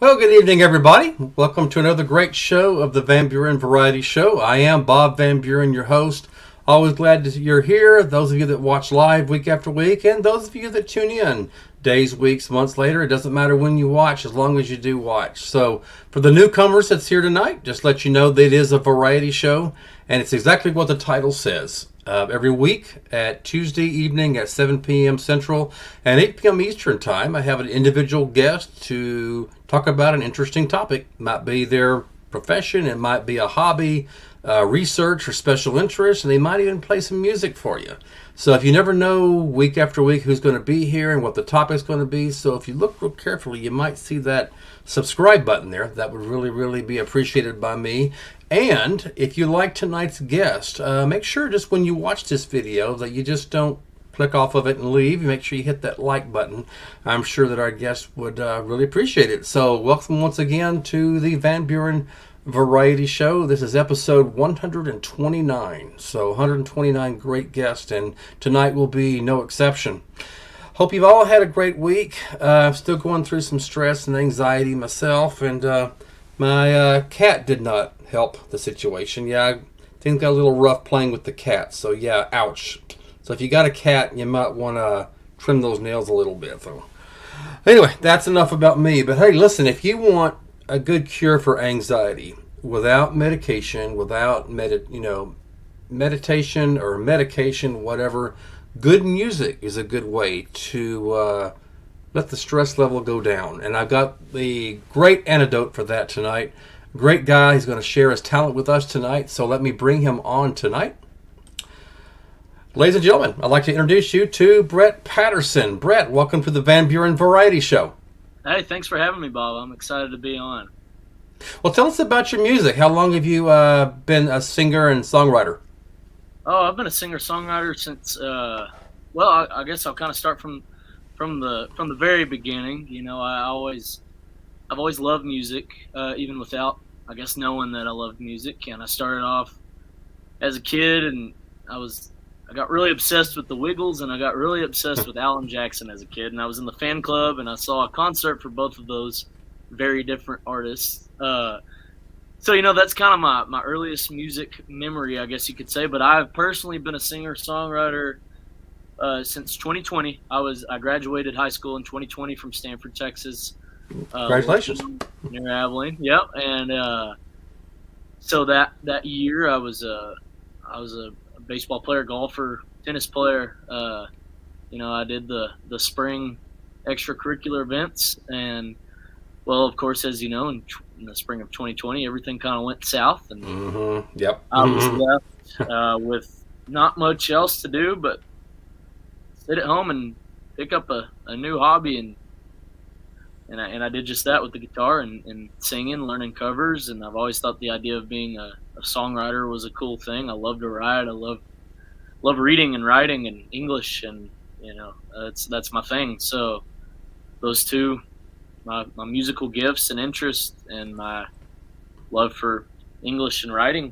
Well, good evening, everybody. Welcome to another great show of the Van Buren Variety Show. I am Bob Van Buren, your host. Always glad that you're here. Those of you that watch live week after week, and those of you that tune in days, weeks, months later. It doesn't matter when you watch, as long as you do watch. So, for the newcomers that's here tonight, just let you know that it is a variety show, and it's exactly what the title says. Every week at Tuesday evening at 7 p.m. Central and 8 p.m. Eastern Time, I have an individual guest to talk about an interesting topic. It might be their profession, it might be a hobby, research, or special interest, and they might even play some music for you. So if you never know week after week who's going to be here and what the topic's going to be, so if you look real carefully, you might see that subscribe button there. That would really be appreciated by me. And if you like tonight's guest, make sure just when you watch this video that you just don't click off of it and leave. Make sure you hit that like button. I'm sure that our guest would really appreciate it. So welcome once again to the Van Buren Variety Show. This is episode 129. So 129 great guests, and tonight will be no exception. Hope you've all had a great week. I'm still going through some stress and anxiety myself, and my cat did not help the situation. Yeah, I think it got a little rough playing with the cat. So yeah, ouch. So if you got a cat, you might want to trim those nails a little bit. So anyway, that's enough about me. But hey, listen, if you want a good cure for anxiety without medication, without meditation or medication, whatever, good music is a good way to let the stress level go down. And I've got the great antidote for that tonight. Great guy. He's going to share his talent with us tonight. So let me bring him on tonight. Ladies and gentlemen, I'd like to introduce you to Brett Patterson. Brett, welcome to the Van Buren Variety Show. Hey, thanks for having me, Bob. I'm excited to be on. Well, tell us about your music. How long have you been a singer and songwriter? Oh, I've been a singer-songwriter since, I guess I'll kind of start from the very beginning. You know, I've always loved music, even without, I guess, knowing that I loved music. And I started off as a kid, and I got really obsessed with the Wiggles, and I got really obsessed with Alan Jackson as a kid. And I was in the fan club, and I saw a concert for both of those very different artists. So, you know, that's kind of my earliest music memory, I guess you could say. But I've personally been a singer-songwriter since 2020. I graduated high school in 2020 from Stanford, Texas. Congratulations. Near Abilene. Yep. And so that year I was a baseball player, golfer, tennis player. I did the spring extracurricular events, and well, of course, as you know, in the spring of 2020, everything kind of went south, and I was left with not much else to do but sit at home and pick up a new hobby, and I did just that with the guitar and singing, learning covers. And I've always thought the idea of being a songwriter was a cool thing. I love to write. I love reading and writing and English, and that's my thing. So those two, my musical gifts and interests and my love for English and writing,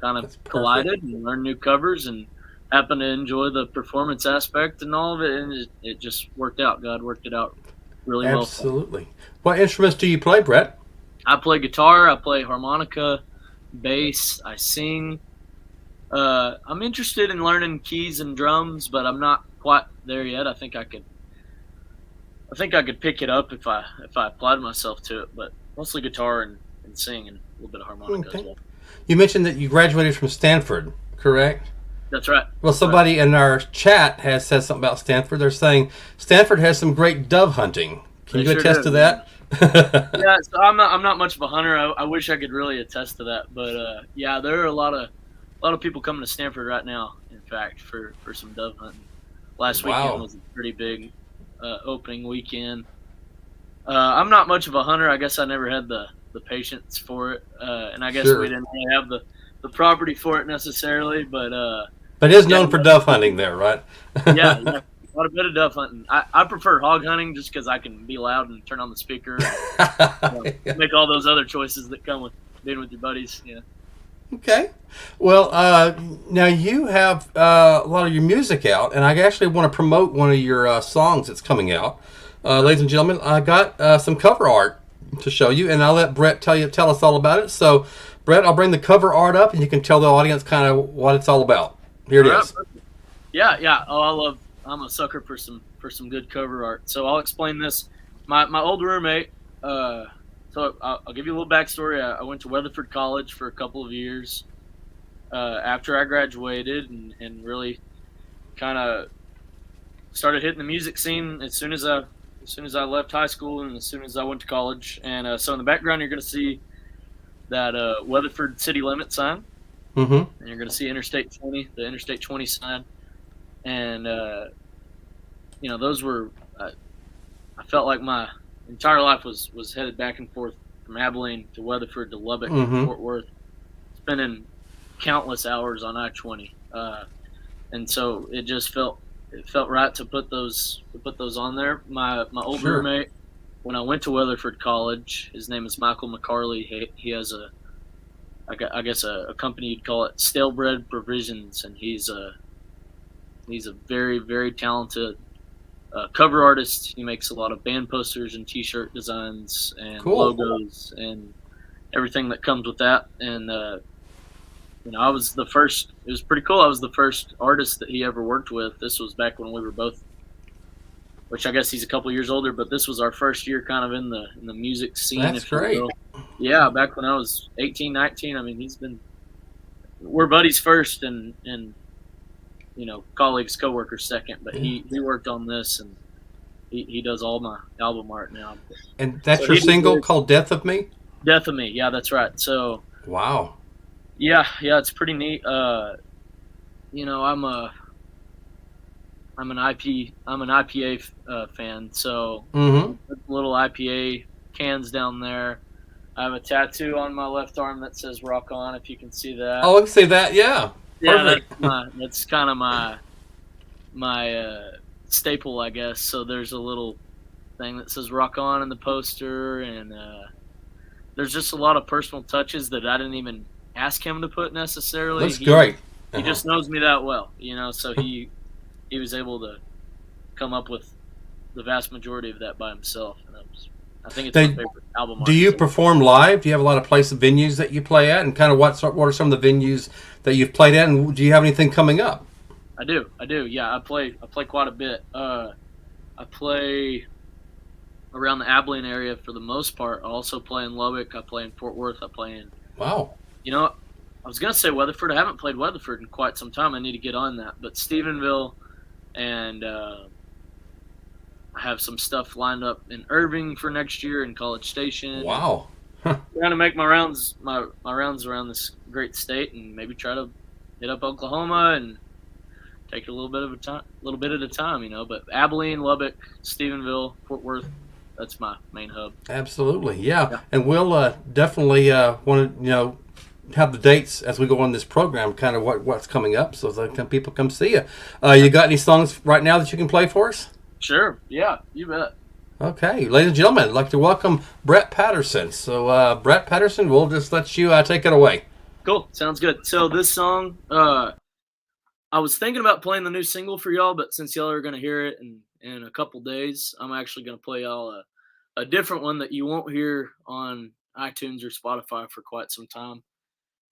kind of collided and learned new covers and happened to enjoy the performance aspect and all of it, and it just worked out. God worked it out really well. Absolutely. What instruments do you play, Brett? I play guitar, I play harmonica, bass, I sing. I'm interested in learning keys and drums, but I'm not quite there yet. I think I could pick it up if I applied myself to it, but mostly guitar and sing and a little bit of harmonica as well. You mentioned that you graduated from Stanford, correct? That's right. Well, somebody in our chat has said something about Stanford. They're saying Stanford has some great dove hunting. Can you attest to that? Yeah, so I'm not much of a hunter. I wish I could really attest to that, but yeah, there are a lot of people coming to Stanford right now. In fact, for some dove hunting. Last weekend was a pretty big opening weekend. I'm not much of a hunter. I guess I never had the patience for it, and I guess we didn't really have the property for it necessarily. But it is known for dove hunting there, right? yeah. A bit of dove hunting. I prefer hog hunting just because I can be loud and turn on the speaker and make all those other choices that come with being with your buddies. Yeah. Okay. Well, now you have a lot of your music out, and I actually want to promote one of your songs that's coming out. Ladies and gentlemen, I got some cover art to show you, and I'll let Brett tell us all about it. So, Brett, I'll bring the cover art up, and you can tell the audience kind of what it's all about. Here it All right. is. Yeah. Oh, I'm a sucker for some good cover art. So I'll explain this. My old roommate. So I'll give you a little backstory. I went to Weatherford College for a couple of years after I graduated, and really kind of started hitting the music scene as soon as I left high school and as soon as I went to college. And so in the background, you're going to see that Weatherford city limit sign, Mm-hmm. and you're going to see the Interstate 20 sign, and those were. I felt like my entire life was headed back and forth from Abilene to Weatherford to Lubbock to Mm-hmm. Fort Worth, spending countless hours on I-20, and so it felt right to put those on there. My old Sure. roommate, when I went to Weatherford College, his name is Michael McCarley. He has I guess a company, you'd call it Stalebread Provisions, and he's a very, very talented cover artist. He makes a lot of band posters and T-shirt designs and Cool. logos and everything that comes with that. And I was the first. It was pretty cool. I was the first artist that he ever worked with. This was back when we were both, which I guess he's a couple years older, but this was our first year kind of in the music scene, That's if you great. will. Yeah, back when I was 18, 19. I mean, we're buddies first, and colleagues, coworkers second. But he worked on this, and he does all my album art now. And that's So your he did single called "Death of Me." Death of Me. Yeah, that's right. So Wow. yeah, it's pretty neat. I'm an IPA fan, so Mm-hmm. little IPA cans down there. I have a tattoo on my left arm that says "Rock On," if you can see that. Oh, I can see that. Yeah. Yeah, Perfect. that's kind of my staple, I guess. So there's a little thing that says "Rock On" in the poster, and there's just a lot of personal touches that I didn't even ask him to put necessarily. That's great. He just knows me that well, so he was able to come up with the vast majority of that by himself, and I think it's my favorite album. Do you perform live? Do you have a lot of venues that you play at, and kind of what are some of the venues that you've played at, and do you have anything coming up? I do. Yeah, I play quite a bit. I play around the Abilene area for the most part. I also play in Lubbock. I play in Fort Worth. I play in. Wow. I was gonna say Weatherford. I haven't played Weatherford in quite some time. I need to get on that. But Stephenville, and I have some stuff lined up in Irving for next year, in College Station. Wow. I'm trying to make my rounds around this great state, and maybe try to hit up Oklahoma and take it a little bit at a time, But Abilene, Lubbock, Stephenville, Fort Worth, that's my main hub. Absolutely, yeah. And we'll definitely want to have the dates as we go on this program, kind of what's coming up, so that people come see you. You got any songs right now that you can play for us? Sure, yeah, you bet. Okay, ladies and gentlemen, I'd like to welcome Brett Patterson. So, Brett Patterson, we'll just let you take it away. Cool, sounds good. So this song, I was thinking about playing the new single for y'all, but since y'all are going to hear it in a couple days, I'm actually going to play y'all a different one that you won't hear on iTunes or Spotify for quite some time.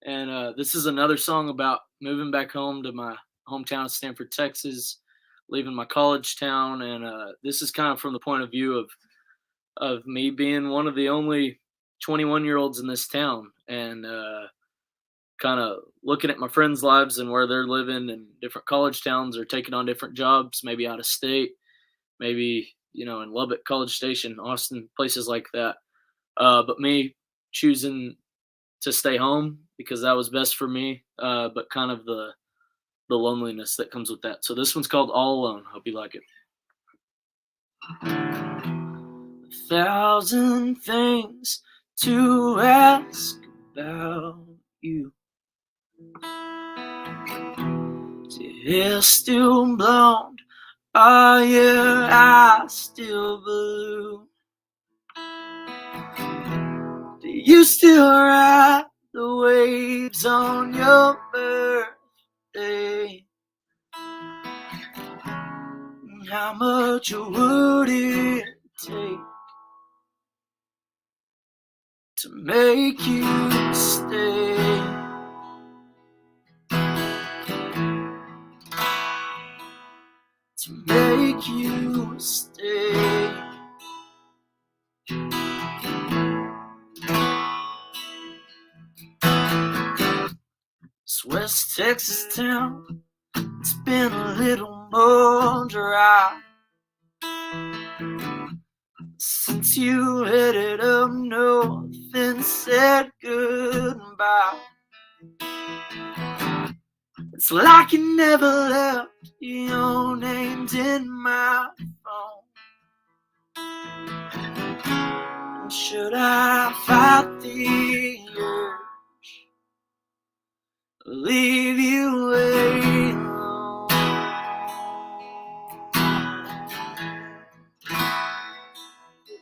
And this is another song about moving back home to my hometown of Stanford, Texas, leaving my college town. And this is kind of from the point of view of me being one of the only 21-year-olds in this town, and kind of looking at my friends' lives and where they're living in different college towns or taking on different jobs, maybe out of state, maybe, in Lubbock, College Station, Austin, places like that. But me choosing to stay home because that was best for me, but kind of the loneliness that comes with that. So this one's called All Alone. Hope you like it. 1,000 things to ask about you. Is your hair still blonde? Are your eyes still blue? Do you still ride the waves on your birthday? How much would it take to make you stay. To make you stay. This West Texas town, it's been a little more dry since you headed up north and said goodbye. It's like you never left, your name's in my phone. And should I fight the urge, leave you alone?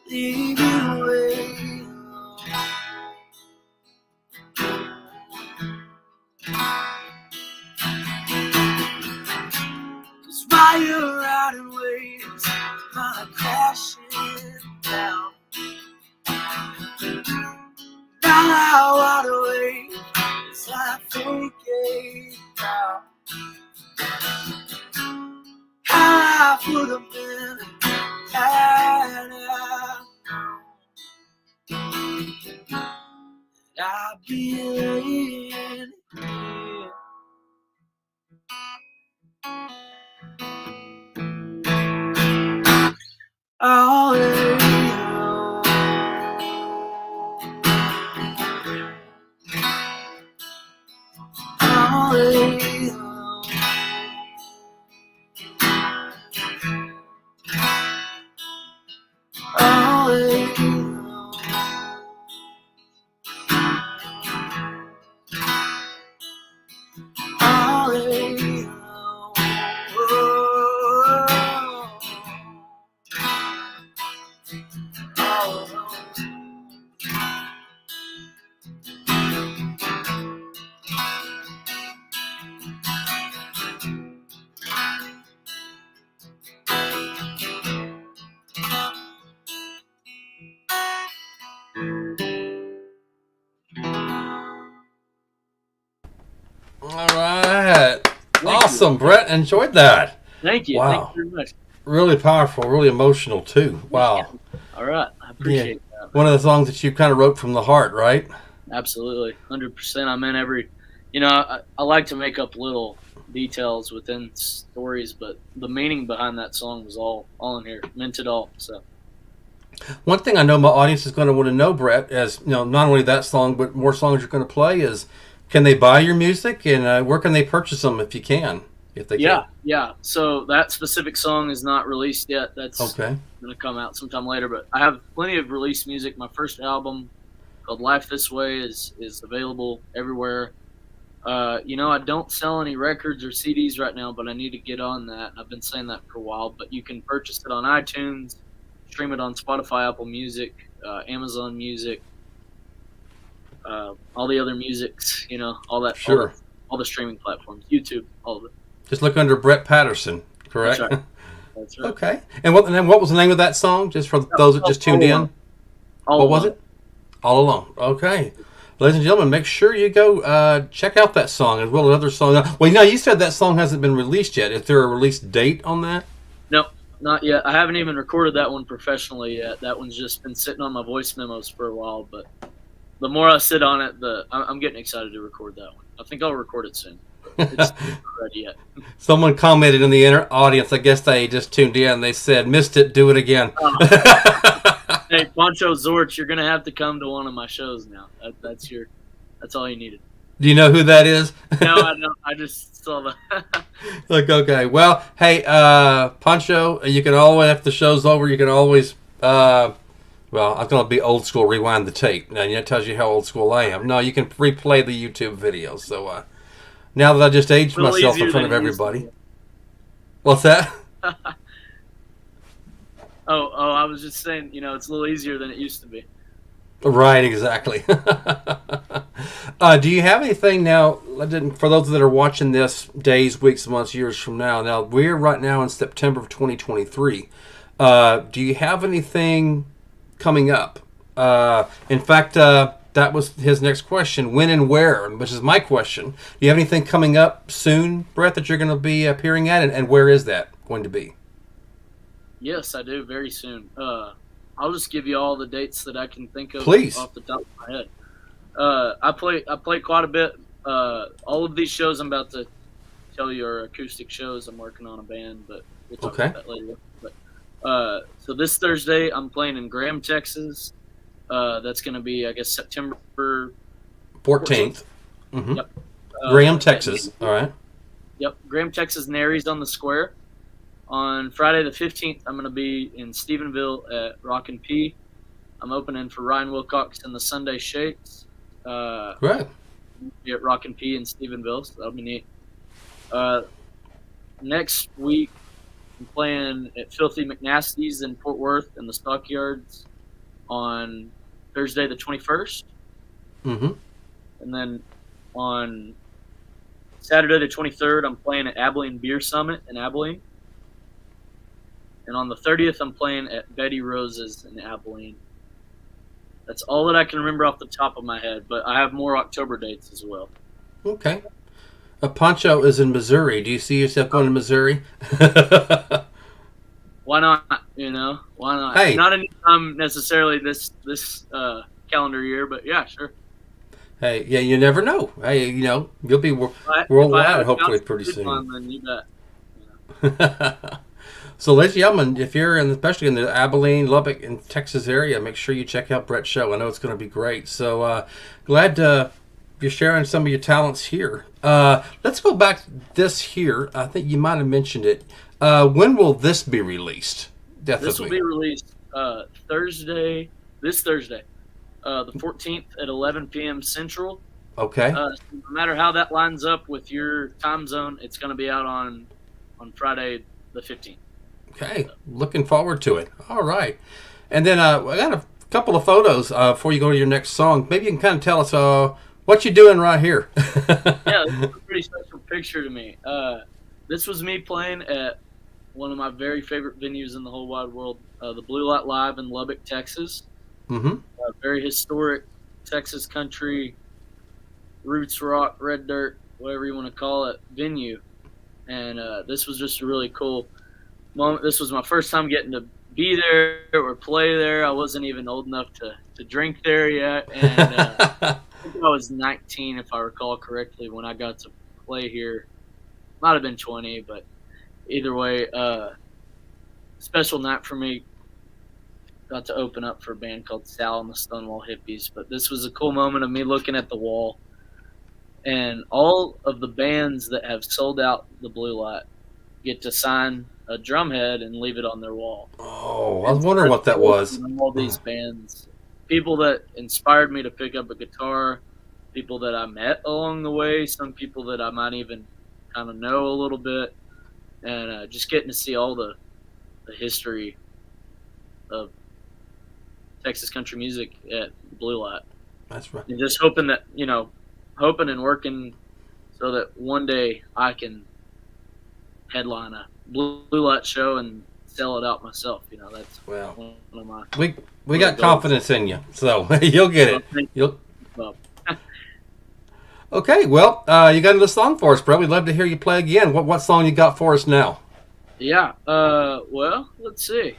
Leave you alone. 'Cause while you're out in waves, I'm crashing down. Down our waterway, as I fake out. How I would have been had I'd be laying here. All alone. All alone. All alone. All alone. All right. Awesome, Brett. Enjoyed that. Thank you. Wow. Thank you very much. Really powerful, really emotional, too. Wow. All right. I appreciate that. One of the songs that you kind of wrote from the heart, right? Absolutely. 100%. I meant every, I like to make up little details within stories, but the meaning behind that song was all in here. Meant it all. So. One thing I know my audience is going to want to know, Brett, as not only that song, but more songs you're going to play is, can they buy your music, and where can they purchase them if you can, if they can? Yeah. So that specific song is not released yet. That's okay. Going to come out sometime later. But I have plenty of released music. My first album called Life This Way is available everywhere. I don't sell any records or CDs right now, but I need to get on that. I've been saying that for a while. But you can purchase it on iTunes, stream it on Spotify, Apple Music, Amazon Music. All the other musics, all that. Sure. All the streaming platforms, YouTube, all of it. Just look under Brett Patterson, correct? That's right. That's right. Okay. And what was the name of that song, just for those that just tuned in? What was it? All Alone. Okay. Ladies and gentlemen, make sure you go check out that song as well as other songs. Well, you said that song hasn't been released yet. Is there a release date on that? No, not yet. I haven't even recorded that one professionally yet. That one's just been sitting on my voice memos for a while, but the more I sit on it, I'm getting excited to record that one. I think I'll record it soon. It's not ready yet. Someone commented in the audience, I guess they just tuned in, they said, missed it, do it again. Hey, Pancho Zorch, you're going to have to come to one of my shows now. That's all you needed. Do you know who that is? No, I don't. I just saw that. Okay. Well, hey, Pancho, you can always, if the show's over, you can always... Well, I'm going to be old school, rewind the tape. Now, that tells you how old school I am. No, you can replay the YouTube videos. So, now that I just aged myself in front of everybody. What's that? Oh, I was just saying, it's a little easier than it used to be. Right, exactly. Do you have anything now, for those that are watching this days, weeks, months, years from now? Now, we're right now in September of 2023. Do you have anything coming up In fact, that was his next question. When and where, which is my question. Do you have anything coming up soon, Brett, that you're going to be appearing at, and where is that going to be? Yes, I do. Very soon. I'll just give you all the dates that I can think of Please. off the top of my head. I play quite a bit. All of these shows I'm about to tell you are acoustic shows. I'm working on a band, but we'll talk about that later. But so this Thursday I'm playing in Graham, Texas. That's going to be, I guess, September 14th. Mm-hmm. Yep. Graham, Texas. All right. Yep. Graham, Texas, Nary's on the Square. On Friday the 15th, I'm going to be in Stephenville at Rockin' P. I'm opening for Ryan Wilcox and the Sunday Shakes. Great. Be at Rockin' P in Stephenville, so that'll be neat. Next week, I'm playing at Filthy McNasty's in Fort Worth in the Stockyards on Thursday the 21st. Mm-hmm. And then on Saturday the 23rd, I'm playing at Abilene Beer Summit in Abilene. And on the 30th, I'm playing at Betty Rose's in Abilene. That's all that I can remember off the top of my head, but I have more October dates as well. Okay. Poncho is in Missouri. Do you see yourself going to Missouri? Why not? Why not? Hey. Not anytime necessarily this calendar year, but yeah, sure. Hey, yeah, you never know. Hey, you'll be worldwide hopefully pretty soon. Then you bet. So, ladies and gentlemen, if you're especially in the Abilene, Lubbock, and Texas area, make sure you check out Brett's show. I know it's going to be great. So, glad you're sharing some of your talents here. Let's go back to this here. I think you might have mentioned it. When will this be released? Definitely. This will be released this Thursday, the 14th at 11 p.m. Central. Okay. No matter how that lines up with your time zone, it's going to be out on Friday the 15th. Okay, looking forward to it. All right. And then I got a couple of photos before you go to your next song. Maybe you can kind of tell us what you're doing right here. Yeah, this is a pretty special picture to me. This was me playing at one of my very favorite venues in the whole wide world, the Blue Light Live in Lubbock, Texas. Mm-hmm. A very historic Texas country, roots rock, red dirt, whatever you want to call it, venue. And this was just a really cool moment. This was my first time getting to be there or play there. I wasn't even old enough to drink there yet. And I think I was 19, if I recall correctly, when I got to play here. Might have been 20, but either way, special night for me. Got to open up for a band called Sal and the Stonewall Hippies. But this was a cool moment of me looking at the wall. And all of the bands that have sold out the Blue Light get to sign a drum head and leave it on their wall. Oh, I was wondering what that was. All these bands, people that inspired me to pick up a guitar, people that I met along the way, some people that I might even kind of know a little bit, and just getting to see all the history of Texas country music at Blue Light. That's right. And just hoping that, hoping and working so that one day I can headline a Blue Light show and sell it out myself. That's one of my. We got confidence in you, so you'll get it. Okay, well, you got another song for us, bro. We'd love to hear you play again. What song you got for us now? Yeah. Well, let's see.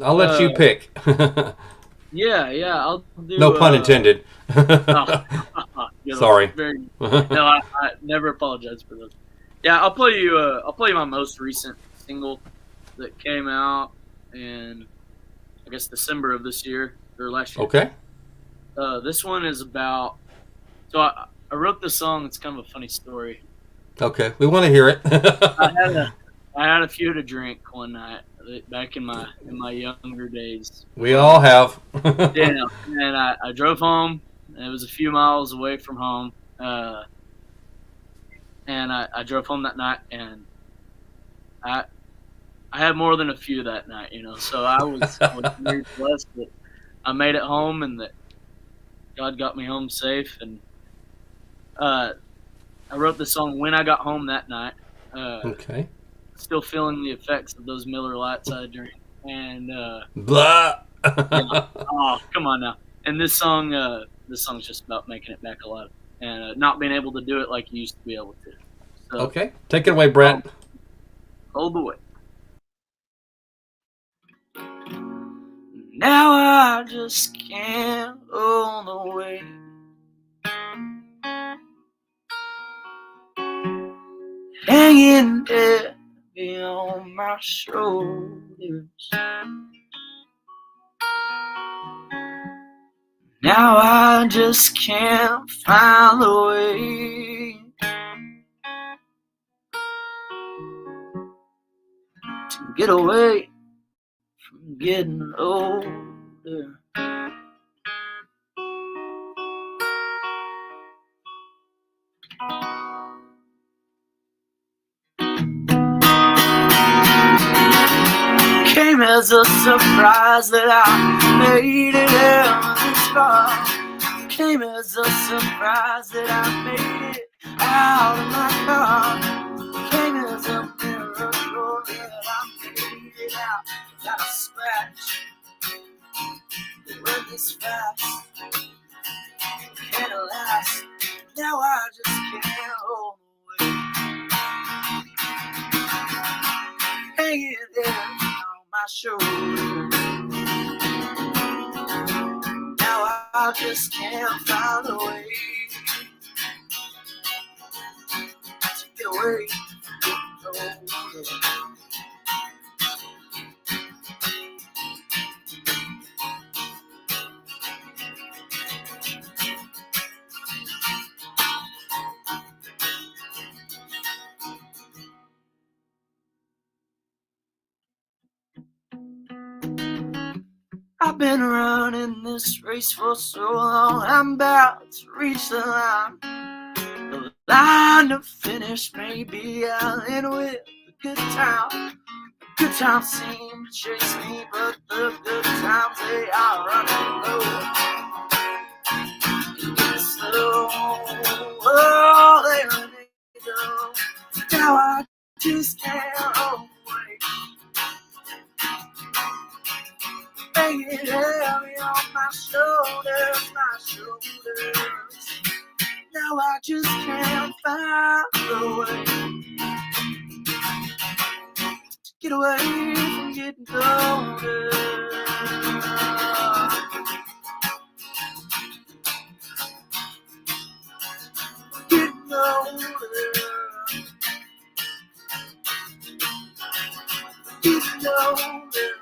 I'll let you pick. Yeah. I'll do. No pun intended. Sorry. No, I never apologize for those. Yeah, I'll play you my most recent single that came out in, I guess, December of this year or last year. Okay. This one is about. So I wrote this song. It's kind of a funny story. Okay, we want to hear it. I had a few to drink one night back in my younger days. We all have. Yeah, and I drove home. And it was a few miles away from home. And I drove home that night, and I had more than a few that night, So I was very blessed that I made it home and that God got me home safe. And I wrote the song when I got home that night. Okay. Still feeling the effects of those Miller Lights I drank, and blah. I Oh, come on now. And this song's just about making it back alive and not being able to do it like you used to be able to. So, Okay, take it away, Brent. hold the way. Now I just can't hold away. Hanging heavy on my shoulders. Now I just can't find a way to get away from getting older. Came as a surprise that I made it out this far. Came as a surprise that I made it out of my car. Came as a miracle that I made it out without a scratch. It went this fast, and alas, now I just can't hold away. Hanging there on my shoulder. Now I just can't find a way to get away from getting older. I've been running this race for so long, I'm about to reach the line. The line to finish, maybe I'll end with a good time. The good times seem to chase me, but the good times, they are running low. Slow, oh, they let me go. Now I just can't hold away. Hanging heavy on my shoulders. Now I just can't find a way to get away from getting older. Getting older. Getting older.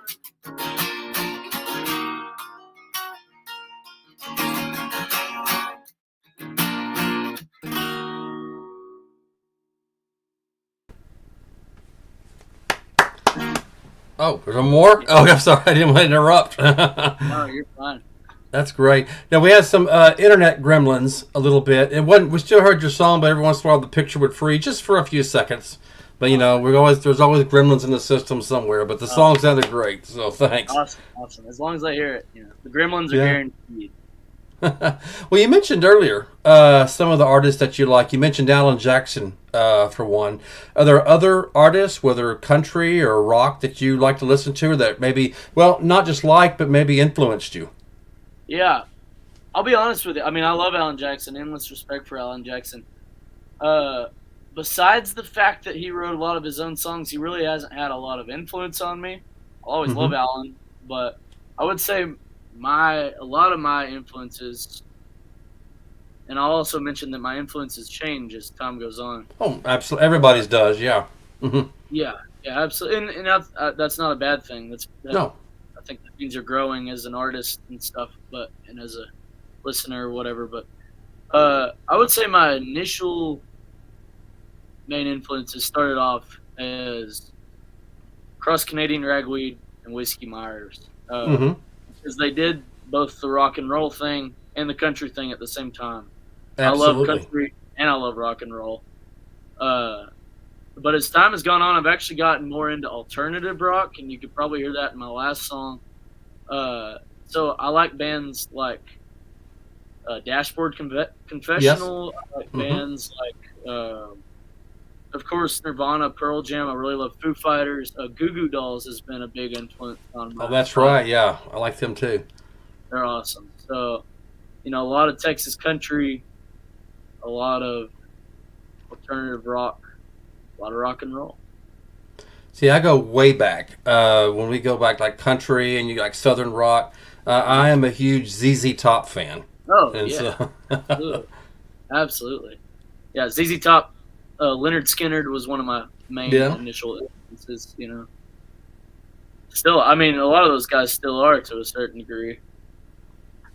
Oh, there's more? Oh, I'm sorry. I didn't want to interrupt. No, you're fine. That's great. Now, we had some internet gremlins a little bit. It wasn't. We still heard your song, but every once in a while the picture would freeze just for a few seconds. But, you know, there's always gremlins in the system somewhere. But the song sounded great, so thanks. Awesome. As long as I hear it, the gremlins are guaranteed. Well, you mentioned earlier some of the artists that you like. You mentioned Alan Jackson for one. Are there other artists, whether country or rock, that you like to listen to, or that maybe, well, not just like, but maybe influenced you? Yeah, I'll be honest with you. I mean, I love Alan Jackson. Endless respect for Alan Jackson. Besides the fact that he wrote a lot of his own songs, he really hasn't had a lot of influence on me. I'll always love Alan, but I would say a lot of my influences, and I'll also mention that my influences change as time goes on. Oh, absolutely. Everybody's does, yeah. Mm-hmm. Yeah, absolutely. And that's not a bad thing. No. I think that means you're growing as an artist and stuff, and as a listener or whatever. But I would say my initial main influences started off as Cross Canadian Ragweed and Whiskey Myers. Because they did both the rock and roll thing and the country thing at the same time. Absolutely. I love country and I love rock and roll. But as time has gone on, I've actually gotten more into alternative rock, and you could probably hear that in my last song. So I like bands like Dashboard Confessional. Yes. I like bands like, of course, Nirvana, Pearl Jam. I really love Foo Fighters. Goo Goo Dolls has been a big influence on my that's right. Yeah, I like them too. They're awesome. So, a lot of Texas country, a lot of alternative rock, a lot of rock and roll. See, I go way back. When we go back like country and you like Southern rock, I am a huge ZZ Top fan. Oh And yeah, so, absolutely, absolutely. Yeah, ZZ Top, Leonard Skinner was one of my main yeah. initial influences. Still, I mean, a lot of those guys still are to a certain degree.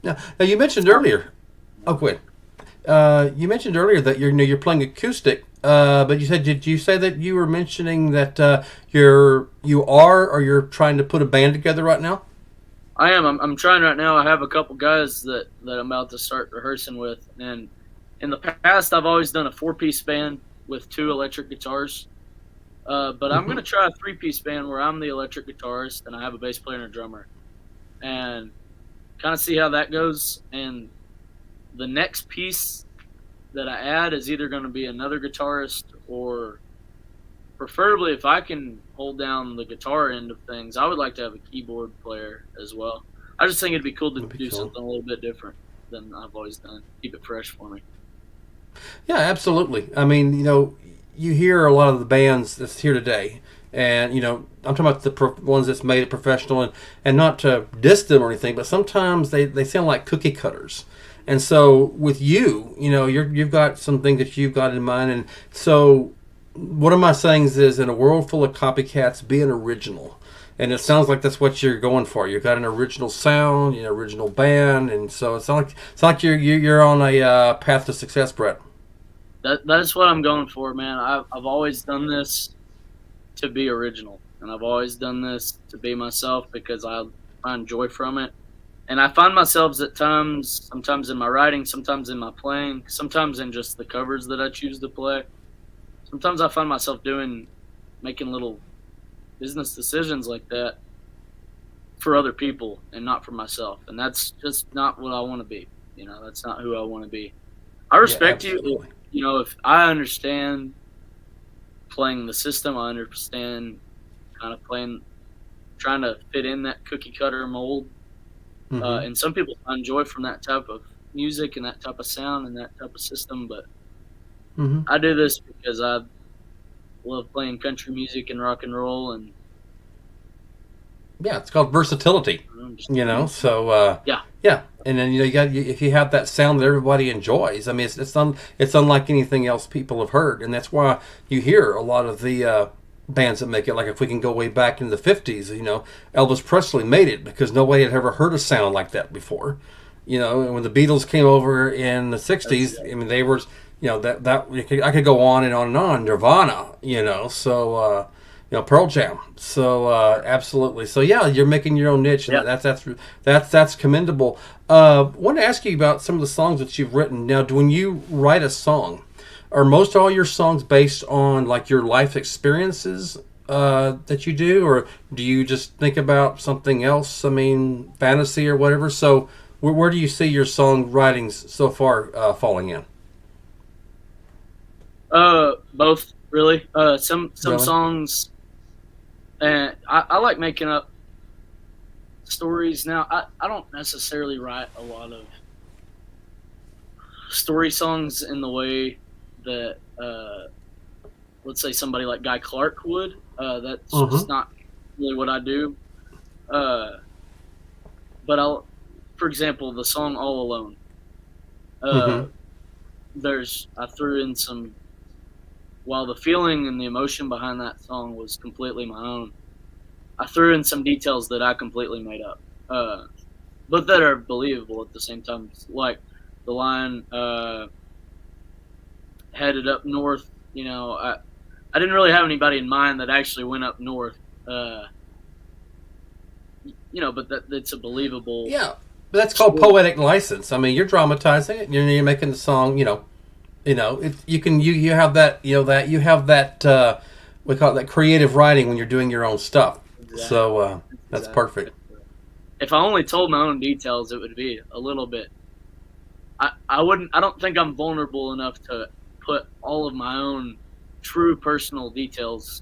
Now you mentioned earlier. Oh, wait. You mentioned earlier that you're playing acoustic. But you said, did you say that you were mentioning that you are or you're trying to put a band together right now? I am. I'm trying right now. I have a couple guys that I'm about to start rehearsing with, and in the past, I've always done a 4-piece band with 2 electric guitars. But I'm gonna try a 3-piece band where I'm the electric guitarist and I have a bass player and a drummer, and kind of see how that goes. And the next piece that I add is either going to be another guitarist, or preferably, if I can hold down the guitar end of things, I would like to have a keyboard player as well. I just think it'd be cool to do something a little bit different than I've always done. Keep it fresh for me. Yeah, absolutely. I mean, you hear a lot of the bands that's here today, and I'm talking about the ones that's made it professional, and not to diss them or anything, but sometimes they sound like cookie cutters. And so with you've got something that you've got in mind, and so one of my sayings is, in a world full of copycats, be an original. And it sounds like that's what you're going for. You've got an original sound, an original band, and so it's like you're on a path to success, Brett. That's what I'm going for, man. I've always done this to be original, and I've always done this to be myself because I find joy from it. And I find myself at times, sometimes in my writing, sometimes in my playing, sometimes in just the covers that I choose to play. Sometimes I find myself making little business decisions like that for other people and not for myself. And that's just not what I want to be. That's not who I want to be. I respect you. If I understand playing the system, I understand kind of trying to fit in that cookie cutter mold. Mm-hmm. And some people find joy from that type of music and that type of sound and that type of system. But I do this because I love playing country music and rock and roll, and yeah, it's called versatility. So yeah. And then if you have that sound that everybody enjoys, I mean, it's unlike anything else people have heard, and that's why you hear a lot of the bands that make it. Like if we can go way back in the 50s, Elvis Presley made it because nobody had ever heard a sound like that before. And when the Beatles came over in the 60s, I mean, they were, I could go on and on and on. Nirvana, so Pearl Jam. So absolutely. So yeah, you're making your own niche, and that's commendable. I want to ask you about some of the songs that you've written. Now, when you write a song, are most all your songs based on like your life experiences that you do, or do you just think about something else? I mean, fantasy or whatever. So where do you see your song writings so far falling in? Both really. Some Really? songs, and I like making up stories. Now I don't necessarily write a lot of story songs in the way that let's say somebody like Guy Clark would. That's just not really what I do. But for example, the song "All Alone." I threw in some. While the feeling and the emotion behind that song was completely my own, I threw in some details that I completely made up, but that are believable at the same time. Like the line, headed up north. I didn't really have anybody in mind that actually went up north. But that's a believable. Yeah, but that's called poetic license. I mean, you're dramatizing it. You're making the song. You have that. You have that. We call it that creative writing when you're doing your own stuff. Exactly. So that's perfect. If I only told my own details, it would be a little bit. I wouldn't. I don't think I'm vulnerable enough to put all of my own true personal details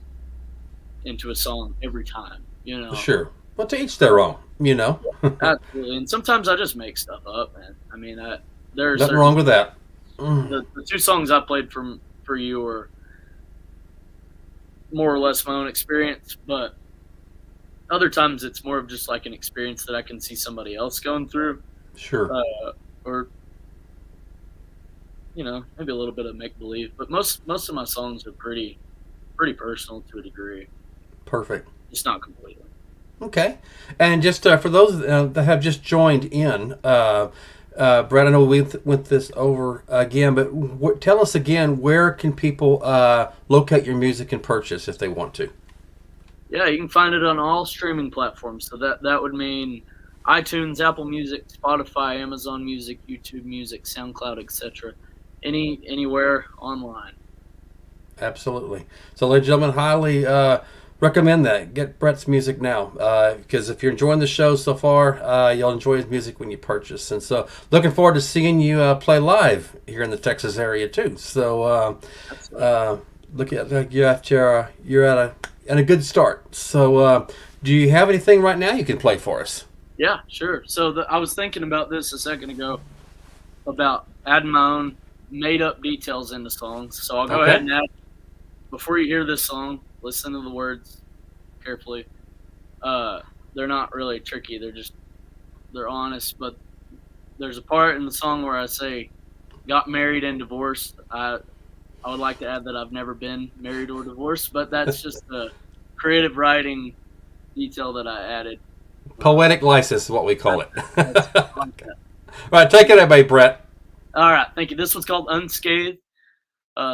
into a song every time. Sure. Well, to each their own. you know. Absolutely. And sometimes I just make stuff up, man. I mean, there are Nothing certain wrong with that. the two songs I played for you are more or less my own experience, but other times it's more of just like an experience that I can see somebody else going through, Sure. or maybe a little bit of make believe. But most of my songs are pretty personal to a degree, Perfect. just not completely. Okay. And just for those that have just joined in, Brad, I know we went this over again, but tell us again, where can people locate your music and purchase if they want to? Yeah, you can find it on all streaming platforms. So that would mean iTunes, Apple Music, Spotify, Amazon Music, YouTube Music, SoundCloud, etc. Anywhere online. Absolutely. So, ladies and gentlemen, highly recommend that. Get Brett's music now, because if you're enjoying the show so far, you'll enjoy his music when you purchase. And so, looking forward to seeing you play live here in the Texas area too. So, look at you're at a good start. So, do you have anything right now you can play for us? Yeah, sure. So I was thinking about this a second ago about adding my own made up details into songs. So I'll go ahead and add. Before you hear this song, listen to the words carefully. They're not really tricky. They're honest. But there's a part in the song where I say, "Got married and divorced." I would like to add that I've never been married or divorced, but that's just the creative writing detail that I added. Poetic license is what we call it. I like that. All right, take it away, Brett. All right, thank you. This one's called Unscathed.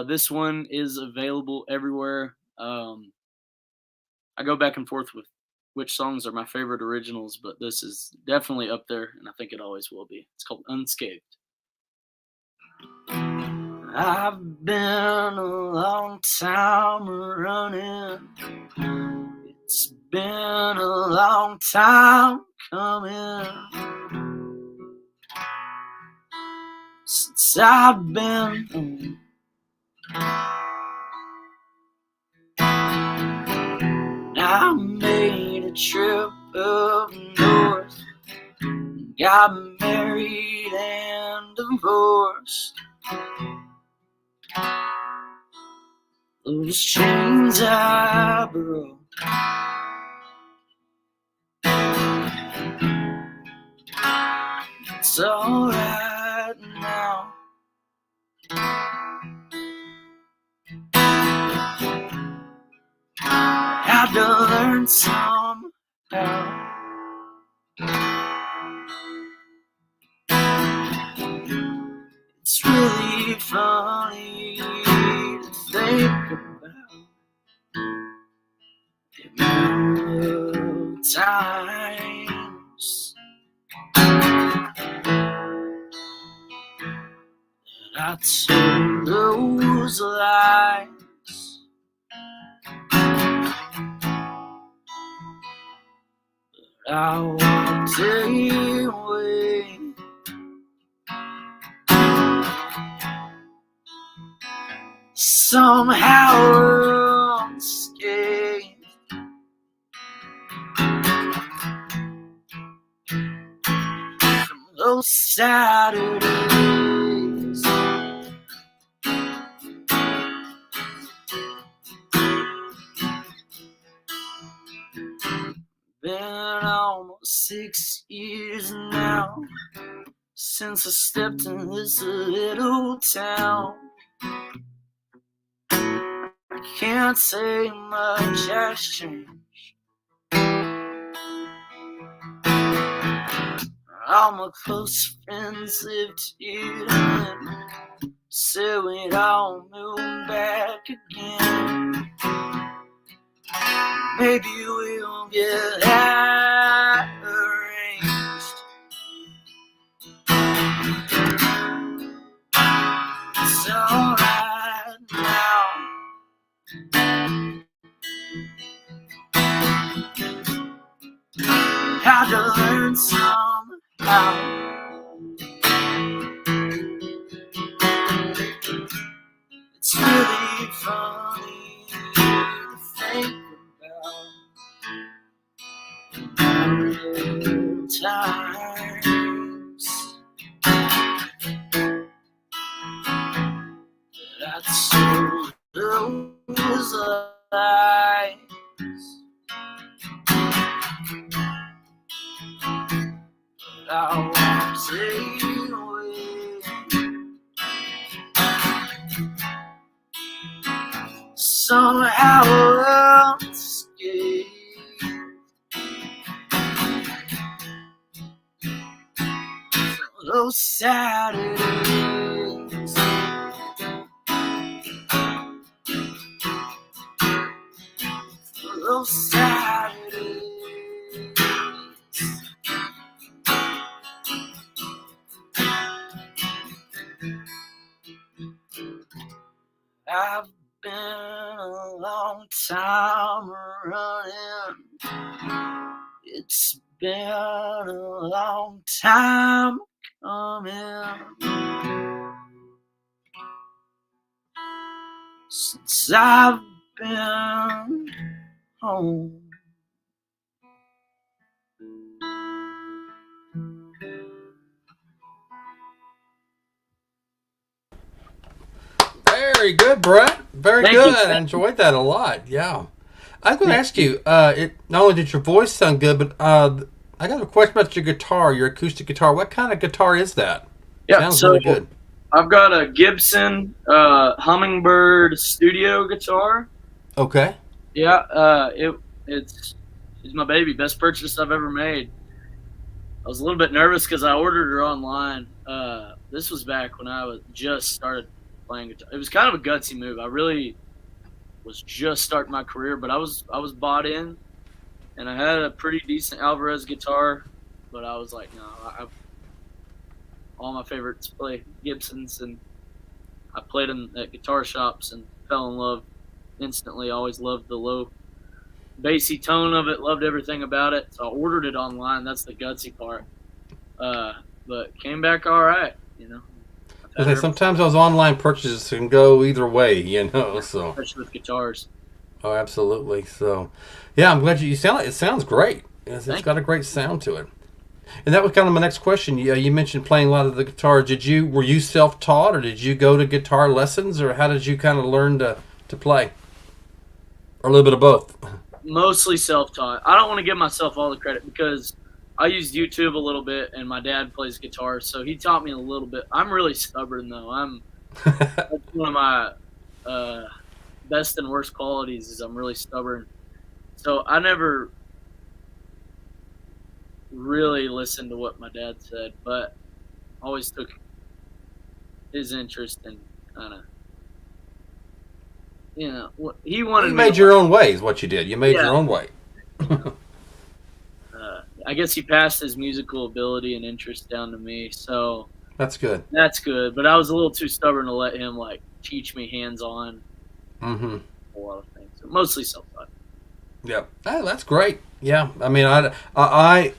This one is available everywhere. I go back and forth with which songs are my favorite originals, but this is definitely up there, and I think it always will be. It's called Unscathed. I've been a long time running. It's been a long time coming. Since I've been home. I made a trip up north, got married and divorced. Those chains I broke, it's alright now. Had to learn somehow. It's really funny to think about the amount of times that I told those lies. I walked away. Somehow unscathed. From those Saturdays. Been almost 6 years now since I stepped in this little town. I can't say much has changed. All my close friends lived here and so we'd all move back again. Maybe we'll get that arranged. It's alright now. Had to learn somehow. It's really funny to think about. sail away. Somehow unscathed. Those Saturdays, those Saturdays. I've been a long time running. It's been a long time coming since I've been home. Very good, Brett. Very Thank good. you. I enjoyed that a lot. Yeah. I was going to ask you, not only did your voice sound good, but I got a question about your guitar, your acoustic guitar. What kind of guitar is that? Yeah, Sounds so really good. I've got a Gibson Hummingbird studio guitar. Okay. Yeah, it's my baby. Best purchase I've ever made. I was a little bit nervous because I ordered her online. This was back when I was just started playing guitar. It was kind of a gutsy move. I really was just starting my career, but I was bought in, and I had a pretty decent Alvarez guitar, but I was like, no, all my favorites play Gibsons, and I played them at guitar shops and fell in love instantly. Always loved the low bassy tone of it, loved everything about it. So I ordered it online. That's the gutsy part. But came back all right, you know. Okay, sometimes those online purchases can go either way, you know. So especially with guitars. Oh, absolutely. So, yeah, I'm glad you sound. It sounds great. It's Thank got a great sound to it. And that was kind of my next question. You mentioned playing a lot of the guitar. Were you self-taught, or did you go to guitar lessons, or how did you kind of learn to play, or a little bit of both? Mostly self-taught. I don't want to give myself all the credit because I used YouTube a little bit, and my dad plays guitar, so he taught me a little bit. I'm really stubborn, though. That's one of my best and worst qualities is I'm really stubborn. So I never really listened to what my dad said, but always took his interest in kind of, you know, he wanted You me made to your own way is what you did. You made Yeah. your own way. I guess he passed his musical ability and interest down to me, so That's good. that's good. But I was a little too stubborn to let him like teach me hands-on Mm-hmm. a lot of things. So mostly self-taught. Yeah. Oh, that's great. Yeah. I mean, I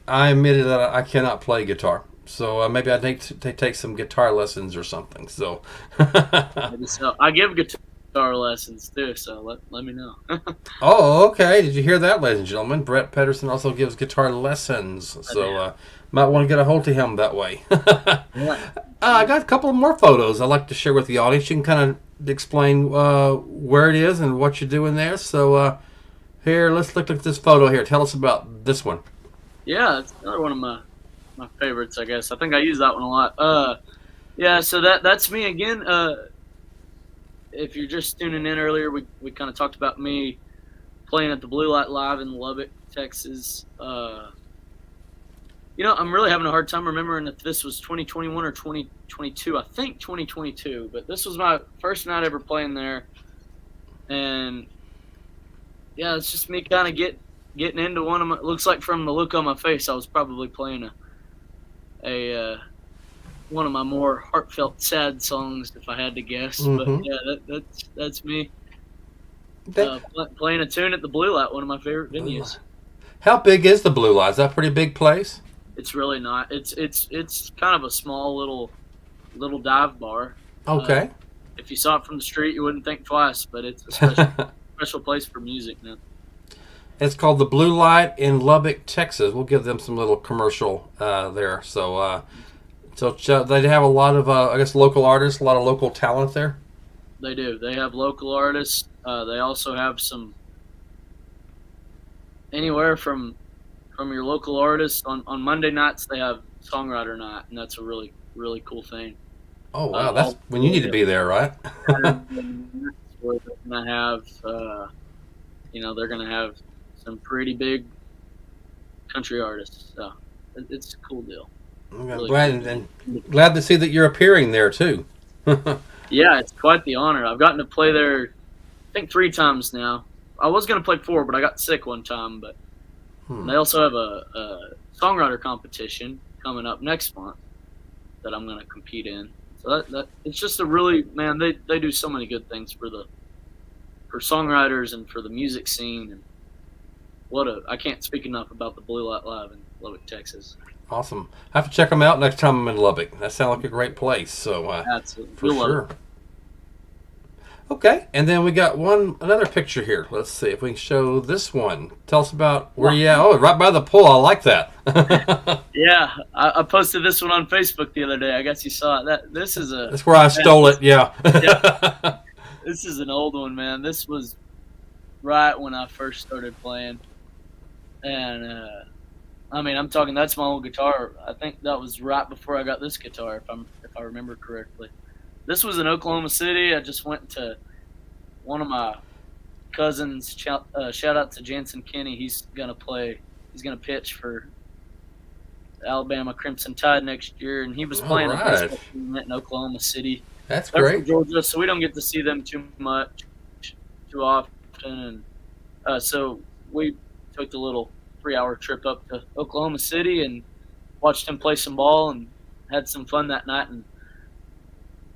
admitted that I cannot play guitar, so maybe I need to take some guitar lessons or something. So. So I give guitar lessons too, so let me know. Oh, okay. Did you hear that, ladies and gentlemen? Brett Patterson also gives guitar lessons, so might want to get a hold of him that way. Yeah. I got a couple of more photos I'd like to share with the audience. You can kind of explain where it is and what you're doing there. So here, let's look at this photo here. Tell us about this one. Yeah, it's another one of my favorites, I guess. I think I use that one a lot. Yeah, so that's me again. If you're just tuning in earlier, we kind of talked about me playing at the Blue Light Live in Lubbock, Texas. You know, I'm really having a hard time remembering if this was 2021 or 2022. I think 2022, but this was my first night ever playing there. And yeah, it's just me kind of getting into one of my. Looks like from the look on my face, I was probably playing a one of my more heartfelt, sad songs, if I had to guess. Mm-hmm. But yeah, that's me playing a tune at the Blue Light, one of my favorite venues. How big is the Blue Light? Is that a pretty big place? It's really not. It's kind of a small little dive bar. Okay. If you saw it from the street, you wouldn't think twice. But it's a special place for music now. It's called the Blue Light in Lubbock, Texas. We'll give them some little commercial there. So they have a lot of, I guess, local artists, a lot of local talent there. They do. They have local artists. They also have some anywhere from your local artists. On Monday nights, they have Songwriter night, and that's a really really cool thing. Oh wow, that's All when you need to be there, right? where they're gonna have, they're gonna have some pretty big country artists. So it's a cool deal. I'm Really glad cool deal. and glad to see that you're appearing there too. Yeah, it's quite the honor. I've gotten to play there, I think 3 times now. I was gonna play 4, but I got sick one time. But they also have a songwriter competition coming up next month that I'm gonna compete in. So that it's just a really, man, they do so many good things for songwriters and for the music scene. And I can't speak enough about the Blue Light Live in Lubbock, Texas. Awesome. I have to check them out next time I'm in Lubbock. That sounds like a great place. So Absolutely. for sure. Okay, and then we got another picture here. Let's see if we can show this one. Tell us about where you at. Oh, right by the pool. I like that. Yeah, I posted this one on Facebook the other day. I guess you saw it. That's where I stole it. Yeah. Yeah. This is an old one, man. This was right when I first started playing, and I'm talking. That's my old guitar. I think that was right before I got this guitar, if I remember correctly. This was in Oklahoma City. I just went to one of my cousins. Shout out to Jansen Kenny. He's gonna pitch for Alabama Crimson Tide next year, and he was playing a baseball tournament in Oklahoma City. That's They're great. from Georgia, so we don't get to see them too often, and so we took the little 3-hour trip up to Oklahoma City and watched him play some ball and had some fun that night. And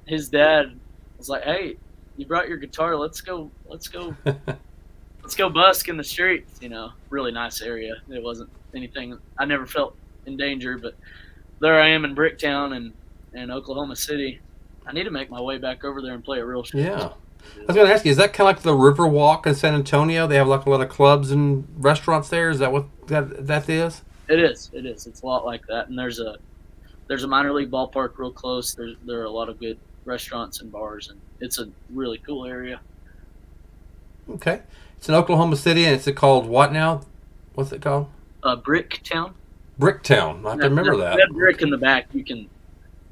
his dad was like, "Hey, you brought your guitar. Let's go busk in the streets." Really nice area. It wasn't anything. I never felt in danger, but there I am in Bricktown and Oklahoma City. I need to make my way back over there and play a real show. Yeah. I was going to ask you, is that kind of like the Riverwalk in San Antonio? They have like a lot of clubs and restaurants there. Is that what that is? It is. It's a lot like that. And there's a minor league ballpark real close. There are a lot of good restaurants and bars, and it's a really cool area. Okay. It's in Oklahoma City, and it's called what now? What's it called? Bricktown. Bricktown. I have to remember that. That brick in the back, you can.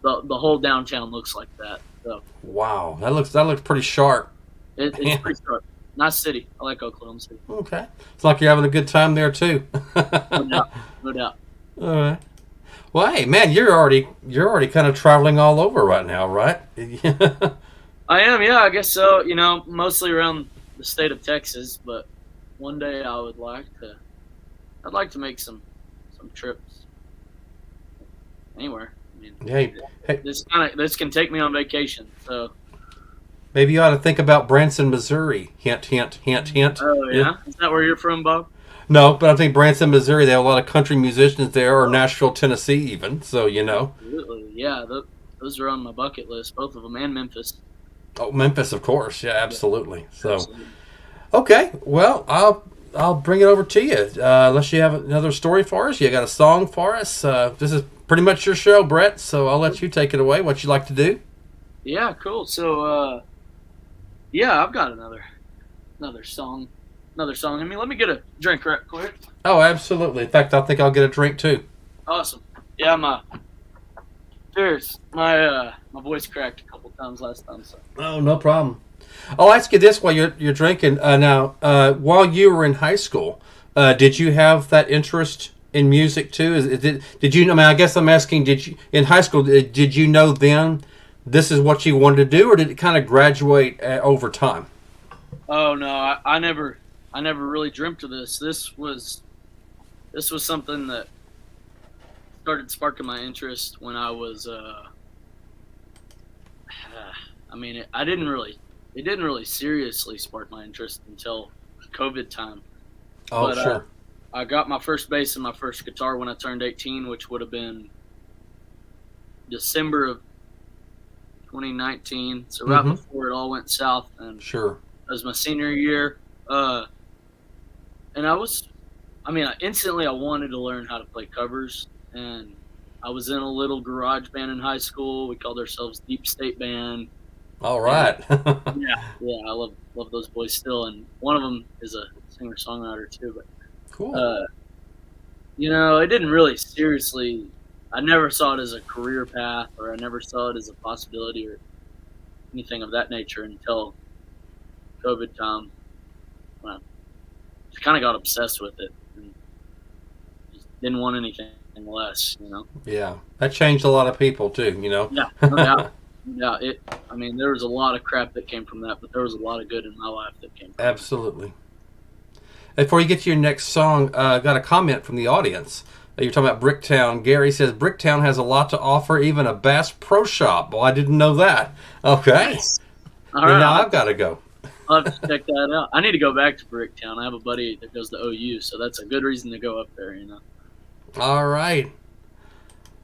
The whole downtown looks like that. So. Wow, that looks pretty sharp. It's pretty sharp. Nice city. I like Oklahoma City. Okay, it's like you're having a good time there too. No doubt. All right. Well, hey man, you're already kind of traveling all over right now, right? I am. Yeah, I guess so. Mostly around the state of Texas, but one day I'd like to make some trips anywhere. Hey, this can take me on vacation, so maybe you ought to think about Branson, Missouri. Hint, hint, hint, hint. Oh yeah, is that where you're from, Bob? No, but I think Branson, Missouri, they have a lot of country musicians there, or Nashville, Tennessee, even. So Absolutely, yeah. Those are on my bucket list, both of them, and Memphis. Oh, Memphis, of course, yeah, absolutely. Yeah, so, absolutely. Okay, well, I'll bring it over to you. Unless you have another story for us, you got a song for us. This is pretty much your show, Brett. So I'll let you take it away. What you like to do? Yeah, cool. So, I've got another song. Let me get a drink right quick. Oh, absolutely. In fact, I think I'll get a drink too. Awesome. Yeah, cheers. My voice cracked a couple times last time. So. Oh, no problem. I'll ask you this while you're drinking. Now, while you were in high school, did you have that interest in music too? Did you? I guess I'm asking. Did you in high school? Did you know then this is what you wanted to do, or did it kind of graduate over time? Oh no, I never really dreamt of this. This was something that started sparking my interest when I was. It didn't really seriously spark my interest until COVID time. Oh, but, sure. I got my first bass and my first guitar when I turned 18, which would have been December of 2019. So right before it all went south. And sure. That was my senior year. And instantly I wanted to learn how to play covers. And I was in a little garage band in high school. We called ourselves Deep State Band. All right. yeah, I love those boys still, and one of them is a singer-songwriter too. But cool. It didn't really seriously. I never saw it as a career path, or I never saw it as a possibility or anything of that nature until COVID time. Well, I kind of got obsessed with it and just didn't want anything less, you know? Yeah. That changed a lot of people too, you know? Yeah, no doubt. Yeah, I mean, there was a lot of crap that came from that, but there was a lot of good in my life that came from Absolutely. Before you get to your next song, I got a comment from the audience. You're talking about Bricktown. Gary says Bricktown has a lot to offer, even a Bass Pro Shop. Well, I didn't know that. Okay. it. All Then right, now I've got to go. I'll have to check that out. I need to go back to Bricktown. I have a buddy that goes to OU, so that's a good reason to go up there, you know? All right.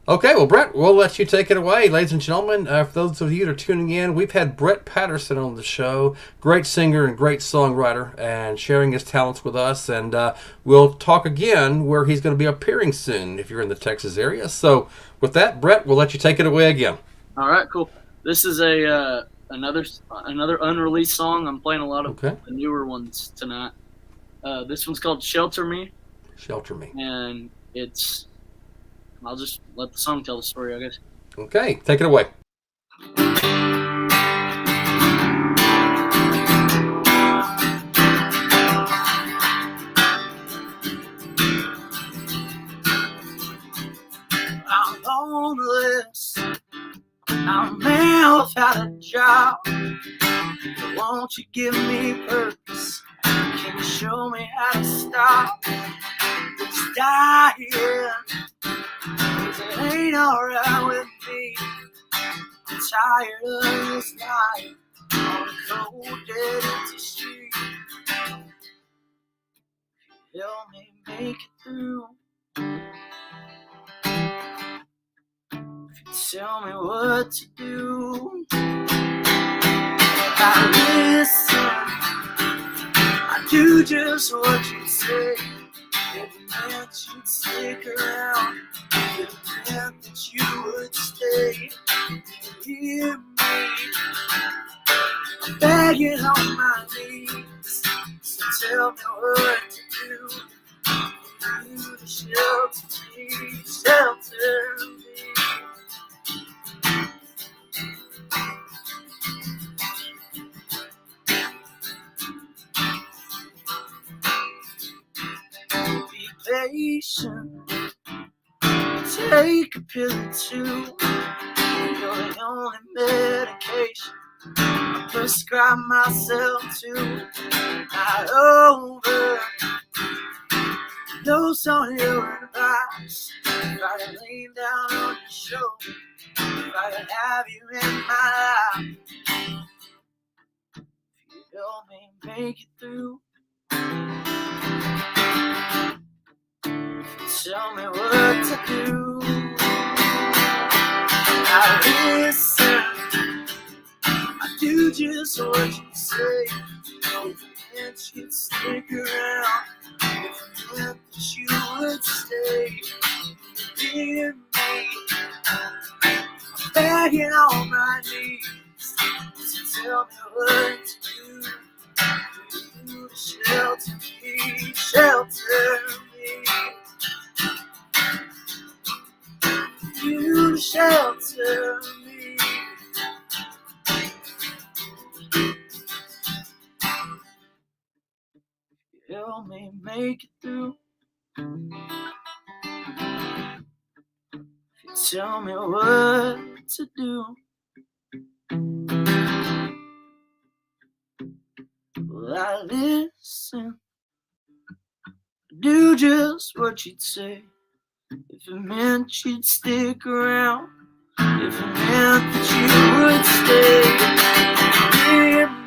Okay, well, Brett, we'll let you take it away. Ladies and gentlemen, for those of you that are tuning in, we've had Brett Patterson on the show. Great singer and great songwriter, and sharing his talents with us. And we'll talk again where he's going to be appearing soon if you're in the Texas area. So with that, Brett, we'll let you take it away again. All right, cool. This is another unreleased song. I'm playing a lot of the newer ones tonight. This one's called Shelter Me. Shelter Me. And I'll just let the song tell the story, I guess. Okay, take it away. I'm homeless. I'm a man without a job. Won't you give me purpose? Can you show me how to stop this dying? It ain't alright with me. I'm tired of this life on a cold, dead, empty street. Help me make it through. If you tell me what to do, I listen. I do just what you say. If it meant you'd stick around, if it meant that you would stay, hear me. I'm begging on my knees, so tell me what to do. You to shelter me, shelter me. Be patient, take a pill or two. You're the only medication I prescribe myself to. Not over, those on your advice. If I could lean down on your shoulder, if I could have you in my life, if you help me make it through. Tell me what to do. I listen. I do just what you say. If it meant you'd stick around, if it meant that you would stay, hear me. I'm begging on my knees, so tell me what to do. You to shelter me, shelter me. You to shelter me. Help me make it through. Tell me what to do. Well, I listen. Do just what you'd say. If it meant you'd stick around, if it meant that you would stay, hear me,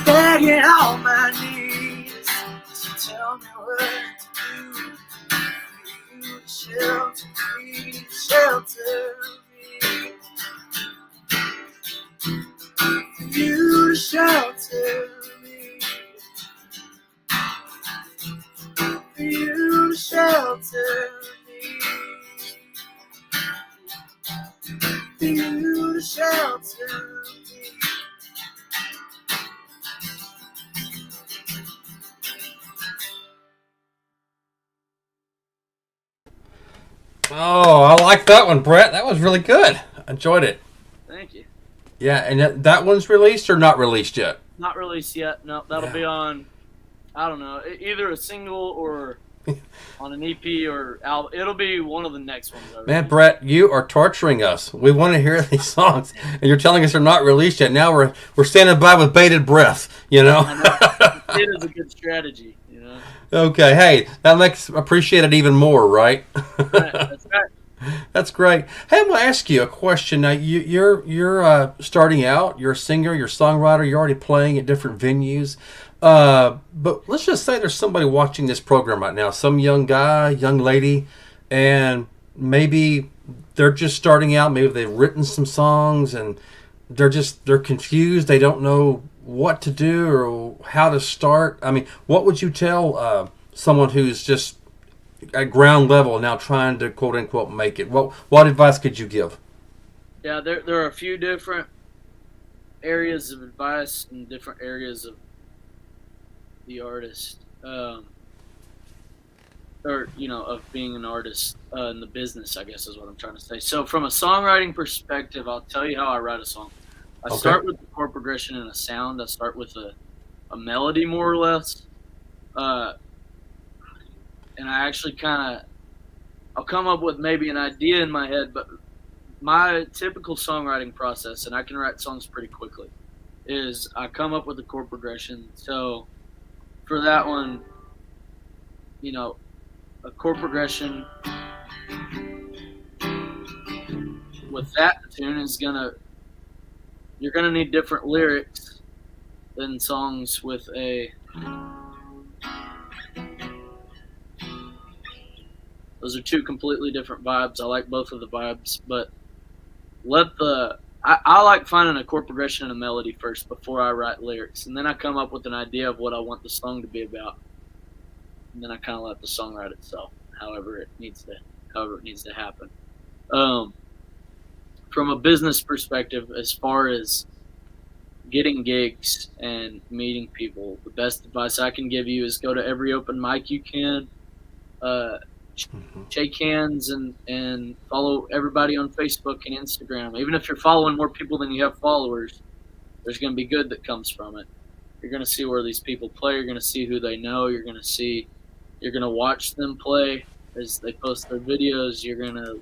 begging on my knees, so tell me what to do. You to shelter me, shelter me. You to shelter me. You to shelter me. You to shelter me. Oh, I like that one, Brett. That was really good. I enjoyed it. Thank you. Yeah, and that one's released or not released yet? Not released yet. No, that'll Yeah. be on. I don't know, either a single or on an EP or album. It'll be one of the next ones I Man, release. Brett, you are torturing us. We want to hear these songs, and you're telling us they're not released yet. Now we're standing by with bated breath. You know. I know. It is a good strategy, you know. Okay, hey, that makes appreciate it even more, right? Right, that's right. That's great. Hey, I'm gonna ask you a question. Now, you're starting out. You're a singer. You're a songwriter. You're already playing at different venues. But let's just say there's somebody watching this program right now, some young guy, young lady, and maybe they're just starting out. Maybe they've written some songs and they're confused. They don't know what to do or how to start. I mean, what would you tell someone who's just at ground level now trying to quote unquote make it? What advice could you give? Yeah, there are a few different areas of advice and different areas of the artist, or of being an artist in the business, I guess is what I'm trying to say. So, from a songwriting perspective, I'll tell you how I write a song. I Okay. start with the chord progression and a sound. I start with a melody, more or less, uh, and I actually I'll come up with maybe an idea in my head, but my typical songwriting process, and I can write songs pretty quickly, is I come up with a chord progression. So for that one, a chord progression with that tune you're gonna need different lyrics than songs with those are two completely different vibes. I like both of the vibes, but I like finding a chord progression and a melody first before I write lyrics, and then I come up with an idea of what I want the song to be about, and then I kind of let the song write itself, however it needs to happen. Um, from a business perspective, as far as getting gigs and meeting people, the best advice I can give you is go to every open mic you can. Uh, Shake hands and follow everybody on Facebook and Instagram. Even if you're following more people than you have followers, there's going to be good that comes from it. You're going to see where these people play. You're going to see who they know. You're going to watch them play as they post their videos. You're going to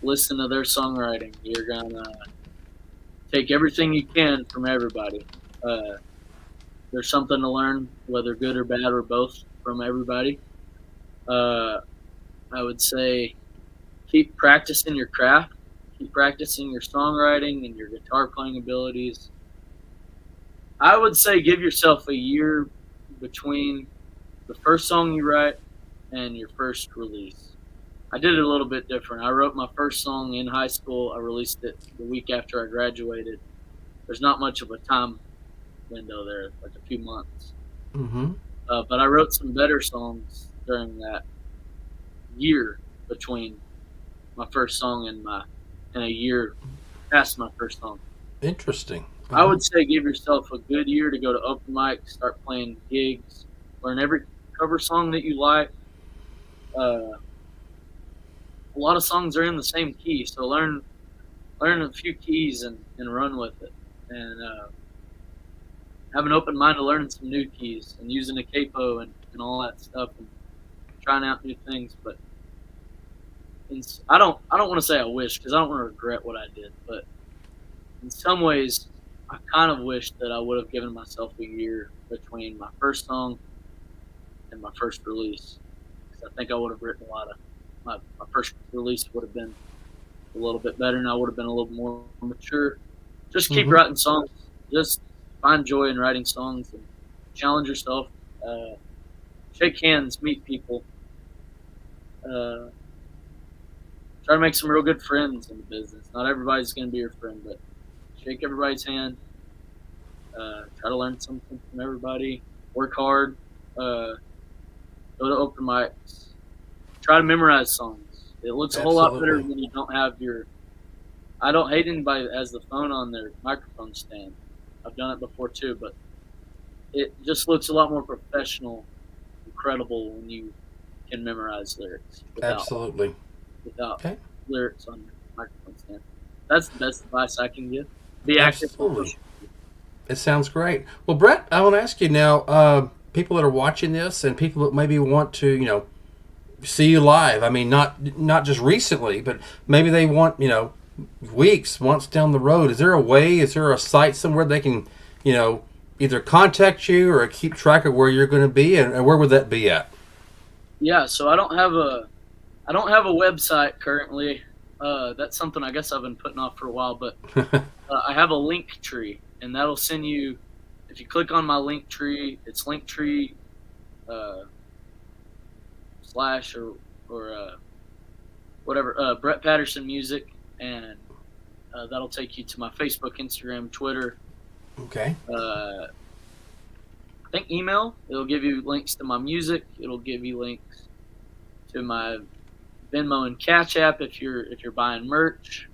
listen to their songwriting. You're going to take everything you can from everybody. There's something to learn, whether good or bad or both, from everybody. I would say keep practicing your craft, keep practicing your songwriting and your guitar playing abilities. I would say give yourself a year between the first song you write and your first release. I did it a little bit different. I wrote my first song in high school. I released it the week after I graduated. There's not much of a time window there, like a few months. Mm-hmm. But I wrote some better songs during that year between my first song and a year past my first song. Interesting. I would say give yourself a good year to go to open mic, start playing gigs, learn every cover song that you like. A lot of songs are in the same key, so learn a few keys and run with it. And have an open mind to learning some new keys and using a capo and all that stuff and trying out new things. But I don't want to say I wish, because I don't want to regret what I did. But in some ways, I kind of wish that I would have given myself a year between my first song and my first release, because I think I would have written a lot of my first release would have been a little bit better, and I would have been a little more mature. Just keep Mm-hmm. writing songs. Just find joy in writing songs and challenge yourself. Shake hands, meet people. Uh, Try to make some real good friends in the business. Not everybody's going to be your friend, but shake everybody's hand. Try to learn something from everybody. Work hard. Go to open mics. Try to memorize songs. It looks a whole lot better Absolutely. when you don't have your. I don't hate anybody that has the phone on their microphone stand. I've done it before too, but it just looks a lot more professional and credible when you can memorize lyrics without. Absolutely. without Okay. lyrics on your microphone stand. That's the best advice I can give. Be active. Absolutely. It sounds great. Well, Brett, I want to ask you now, people that are watching this and people that maybe want to, see you live. I mean, not just recently, but maybe they want, weeks, months down the road. Is there a way? Is there a site somewhere they can, either contact you or keep track of where you're going to be, and where would that be at? Yeah, so I don't have a website currently. That's something I guess I've been putting off for a while, but I have a link tree, and that'll send you. If you click on my link tree, it's Linktree slash or whatever Brett Patterson Music, and that'll take you to my Facebook, Instagram, Twitter. Okay. I think email. It'll give you links to my music. It'll give you links to my Venmo and Cash App if you're buying merch.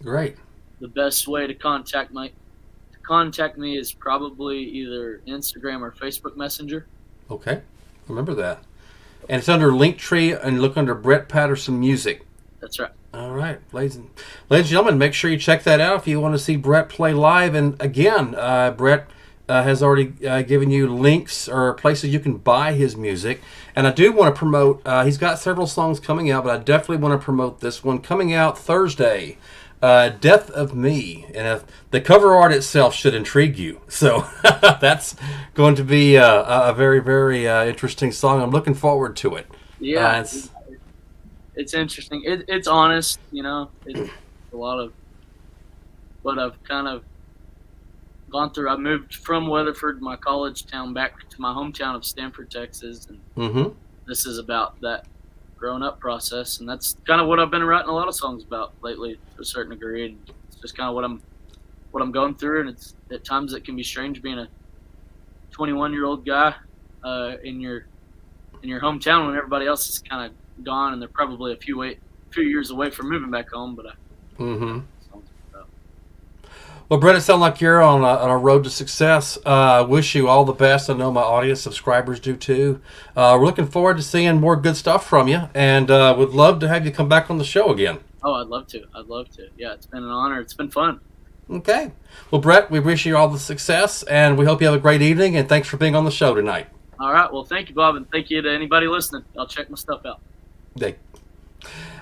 Great. The best way to contact me is probably either Instagram or Facebook Messenger. Okay. Remember that. And it's under Linktree, and look under Brett Patterson Music. That's right. All right, ladies and gentlemen, make sure you check that out if you want to see Brett play live. And again, Brett has already given you links or places you can buy his music. And I do want to promote, he's got several songs coming out, but I definitely want to promote this one coming out Thursday, Death of Me. And the cover art itself should intrigue you. So that's going to be a very, very interesting song. I'm looking forward to it. Yeah. It's interesting. It's honest, It's a lot of what I've kind of gone through. I moved from Weatherford, my college town, back to my hometown of Stanford, Texas, and this is about that growing up process, and that's kind of what I've been writing a lot of songs about lately, to a certain degree. And it's just kind of what I'm going through, and it's at times it can be strange being a 21-year-old guy in your hometown when everybody else is kind of gone, and they're probably a few years away from moving back home. But well, Brett, it sounds like you're on a road to success. Wish you all the best. I know my audience subscribers do too. We're looking forward to seeing more good stuff from you, and would love to have you come back on the show again. Oh, I'd love to. Yeah, it's been an honor. It's been fun. Okay. Well, Brett, we wish you all the success, and we hope you have a great evening, and thanks for being on the show tonight. All right. Well, thank you, Bob, and thank you to anybody listening. I'll check my stuff out.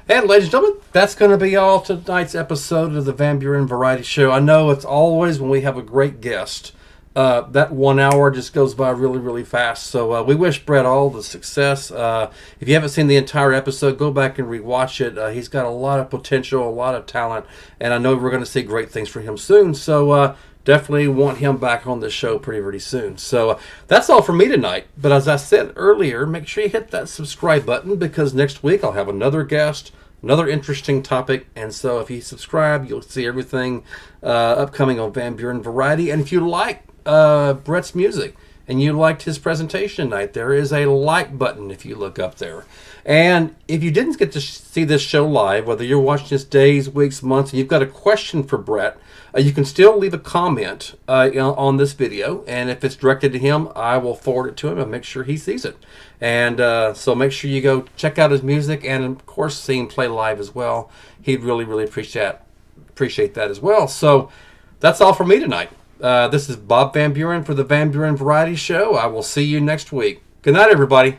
And ladies and gentlemen, that's going to be all tonight's episode of the Van Buren Variety Show. I know it's always when we have a great guest, that 1 hour just goes by really, really fast. So we wish Brett all the success. If you haven't seen the entire episode, go back and rewatch it. He's got a lot of potential, a lot of talent, and I know we're going to see great things from him soon. So definitely want him back on the show pretty soon. So that's all for me tonight. But as I said earlier, make sure you hit that subscribe button, because next week I'll have another guest, another interesting topic. And so if you subscribe, you'll see everything upcoming on Van Buren Variety. And if you like Brett's music and you liked his presentation tonight, there is a like button if you look up there. And if you didn't get to see this show live, whether you're watching this days, weeks, months, and you've got a question for Brett, you can still leave a comment on this video, and if it's directed to him, I will forward it to him and make sure he sees it. And so make sure you go check out his music, and of course see him play live as well. He'd really appreciate that as well. So that's all for me tonight. This is Bob Van Buren for the Van Buren Variety Show. I will see you next week. Good night, everybody.